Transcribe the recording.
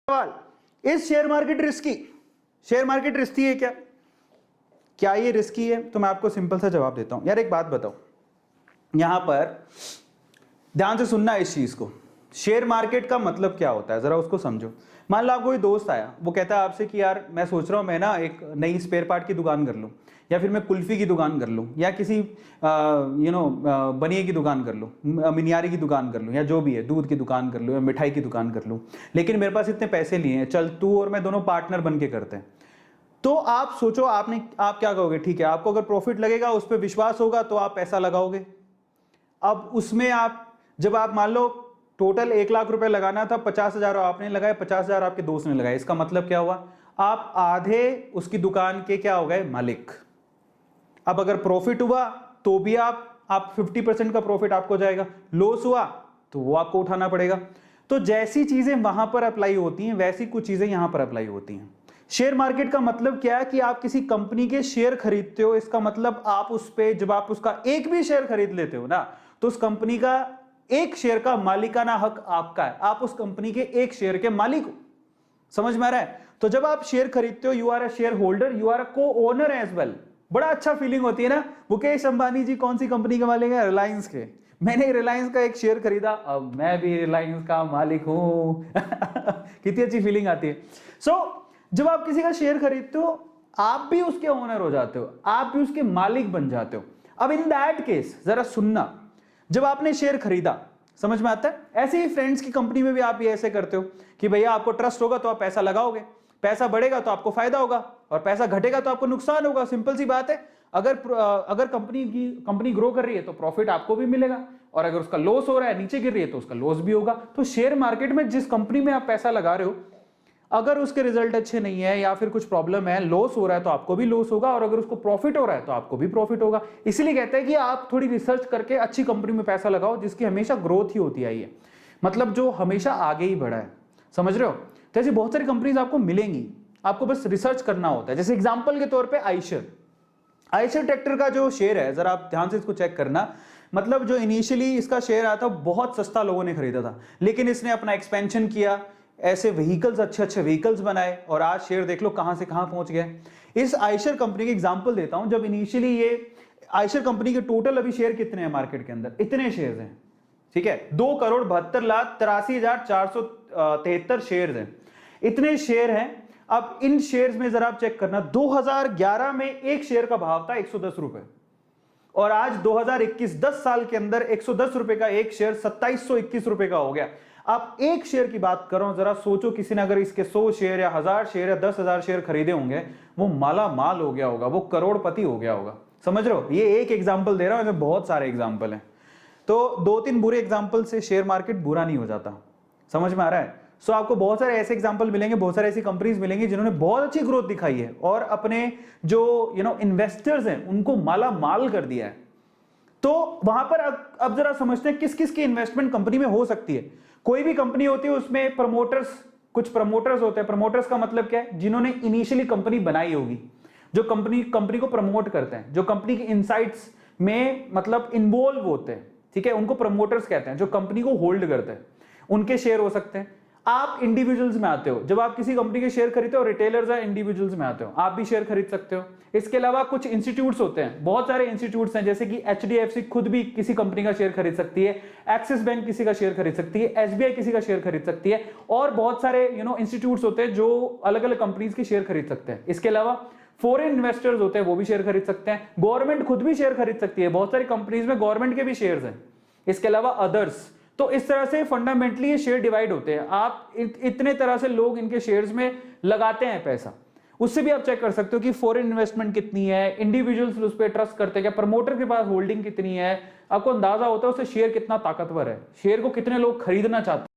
सवाल, इस share market risky? Share market risky है क्या? क्या ये रिस्की है? तो मैं आपको सिंपल सा जवाब देता हूं। यार एक बात बताओ, यहां पर ध्यान से सुनना इस चीज को। शेयर मार्केट का मतलब क्या होता है जरा उसको समझो। मान लो आपको कोई दोस्त आया, वो कहता है आपसे कि यार मैं सोच रहा हूं मैं ना एक नई स्पेयर पार्ट की दुकान कर लूं, या फिर मैं कुल्फी की दुकान कर लूं, या किसी बनिए की दुकान कर लूं, मिनियारी की दुकान कर लूं, या जो भी है, दूध की दुकान कर लूं या मिठाई की दुकान कर लूं, लेकिन मेरे पास इतने पैसे नहीं है, चल तू और मैं दोनों पार्टनर बन के करते हैं। तो आप सोचो आप क्या कहोगे? ठीक है, आपको अगर प्रॉफिट लगेगा, उस पर विश्वास होगा तो आप पैसा लगाओगे। अब उसमें जब आप मान लो टोटल 1 लाख रुपए लगाना था, 50,000 आपने लगाए, 50,000 आपके दोस्त ने लगाए। इसका मतलब क्या हुआ? आप आधे उसकी दुकान के क्या हो गए? मालिक। अब अगर प्रॉफिट हुआ तो भी आप 50% का प्रॉफिट आपको जाएगा, लॉस हुआ तो वो आपको उठाना पड़ेगा। तो जैसी चीजें वहां पर अप्लाई होती हैं वैसी कुछ चीजें यहां पर अप्लाई होती हैं। शेयर मार्केट का मतलब क्या है कि आप किसी कंपनी के शेयर खरीदते हो। इसका मतलब आप उस पे जब आप उसका एक भी शेयर खरीद लेते हो ना, तो उस कंपनी का एक शेयर का मालिकाना हक आपका है। आप उस कंपनी के एक शेयर के मालिक हो। समझ में आ रहा है? तो जब आप शेयर खरीदते हो, you are a shareholder, you are a co owner as well. बड़ा अच्छा फीलिंग होती है ना। मुकेश अंबानी जी कौन सी कंपनी के मालिक है? रिलायंस के। मैंने रिलायंस का एक शेयर खरीदा, अब मैं भी रिलायंस का मालिक हूं। कितनी अच्छी फीलिंग आती है। जब आप किसी का शेयर खरीदते हो, आप भी उसके ओनर हो जाते हो, आप भी उसके मालिक बन जाते हो। अब इन दैट केस जरा सुनना, जब आपने शेयर खरीदा, समझ में आता है? ऐसे ही फ्रेंड्स की कंपनी में भी आप ये ऐसे करते हो कि भैया आपको ट्रस्ट होगा तो आप पैसा लगाओगे, पैसा बढ़ेगा तो आपको फायदा होगा, और पैसा घटेगा तो आपको नुकसान होगा। सिंपल सी बात है। अगर कंपनी ग्रो कर रही है तो प्रॉफिट आपको भी मिलेगा, और अगर उसका लॉस हो रहा है, नीचे गिर रही है, तो उसका लॉस भी होगा। तो शेयर मार्केट में जिस कंपनी में आप पैसा लगा रहे हो, अगर उसके रिजल्ट अच्छे नहीं है या फिर कुछ प्रॉब्लम है, लॉस हो रहा है, तो आपको भी लॉस होगा, और अगर उसको प्रॉफिट हो रहा है तो आपको भी प्रॉफिट होगा। इसीलिए कहते हैं कि आप थोड़ी रिसर्च करके अच्छी कंपनी में पैसा लगाओ जिसकी हमेशा ग्रोथ ही होती आई है, मतलब जो हमेशा आगे ही बढ़ा है। समझ रहे हो? तो ऐसी बहुत सारी कंपनीज आपको मिलेंगी, आपको बस रिसर्च करना होता है। जैसे एग्जांपल के तौर पे आयशर ट्रैक्टर का जो शेयर है, जरा आप ध्यान से इसको चेक करना। मतलब जो इनिशियली इसका शेयर आया था बहुत सस्ता लोगों ने खरीदा था, लेकिन इसने अपना एक्सपेंशन किया, ऐसे व्हीकल्स, अच्छे व्हीकल्स बनाए, और आज शेयर देख लो कहां से कहां पहुंच गए। इस आयशर कंपनी की एग्जांपल देता हूं। जब इनिशियली ये आयशर कंपनी के टोटल अभी शेयर कितने हैं मार्केट के अंदर? इतने शेयर हैं, ठीक है, 2,72,83,473 शेयर हैं। इतने शेयर हैं। अब इन शेयर्स में जरा आप चेक करना, 2011 में एक शेयर का भाव था 110 रुपए, और आज 2021 10 साल के अंदर 110 रुपए का एक शेयर 2721 रुपए का हो गया। आप एक शेयर की बात कर रहा हूं, जरा सोचो किसी ने अगर इसके 100 शेयर या 1000 शेयर या 10,000 शेयर खरीदे होंगे, वो माला माल हो गया होगा, वो करोड़पति हो गया होगा। समझ रहे हो? ये एक एग्जाम्पल दे रहा हूं, बहुत सारे एग्जाम्पल हैं। तो 2-3 बुरे एग्जाम्पल से शेयर मार्केट बुरा नहीं हो जाता। समझ में आ रहा है? आपको बहुत सारे ऐसे एग्जाम्पल मिलेंगे, बहुत सारे ऐसी कंपनीज मिलेंगी जिन्होंने बहुत अच्छी ग्रोथ दिखाई है और अपने जो इन्वेस्टर्स हैं उनको माला माल कर दिया है। तो वहां पर अब जरा समझते हैं किस किस की इन्वेस्टमेंट कंपनी में हो सकती है। कोई भी कंपनी होती है उसमें कुछ प्रमोटर्स होते हैं। प्रमोटर्स का मतलब क्या है? जिन्होंने इनिशियली कंपनी बनाई होगी, जो कंपनी को प्रमोट करते हैं, जो कंपनी के इनसाइट्स में मतलब इन्वॉल्व होते हैं, ठीक है, उनको प्रमोटर्स कहते हैं। जो कंपनी को होल्ड करते हैं, उनके शेयर हो सकते हैं। आप इंडिविजुअल्स में आते हो, जब आप किसी कंपनी के शेयर खरीदते हो, रिटेलर्स या इंडिविजुअल्स में आते हो, आप भी शेयर खरीद सकते हो। इसके अलावा कुछ इंस्टीट्यूट्स होते हैं, बहुत सारे इंस्टीट्यूट्स हैं, जैसे कि एचडीएफसी खुद भी किसी कंपनी का शेयर खरीद सकती है, एक्सिस बैंक किसी का शेयर खरीद सकती है, एसबीआई किसी का शेयर खरीद सकती है, और बहुत सारे इंस्टीट्यूट्स होते हैं जो अलग अलग कंपनीज के शेयर खरीद सकते हैं। इसके अलावा फॉरेन इन्वेस्टर्स होते हैं, वो भी शेयर खरीद सकते हैं। गवर्नमेंट खुद भी शेयर खरीद सकती है, बहुत सारी कंपनीज में गवर्नमेंट के भी शेयर्स हैं। इसके अलावा अदर्स। तो इस तरह से फंडामेंटली ये शेयर डिवाइड होते हैं। आप इतने तरह से लोग इनके शेयर्स में लगाते हैं पैसा। उससे भी आप चेक कर सकते हो कि फॉरेन इन्वेस्टमेंट कितनी है, इंडिविजुअल्स उस पर ट्रस्ट करते हैं क्या, प्रमोटर के पास होल्डिंग कितनी है, आपको अंदाजा होता है उससे शेयर कितना ताकतवर है, शेयर को कितने लोग खरीदना चाहते हैं।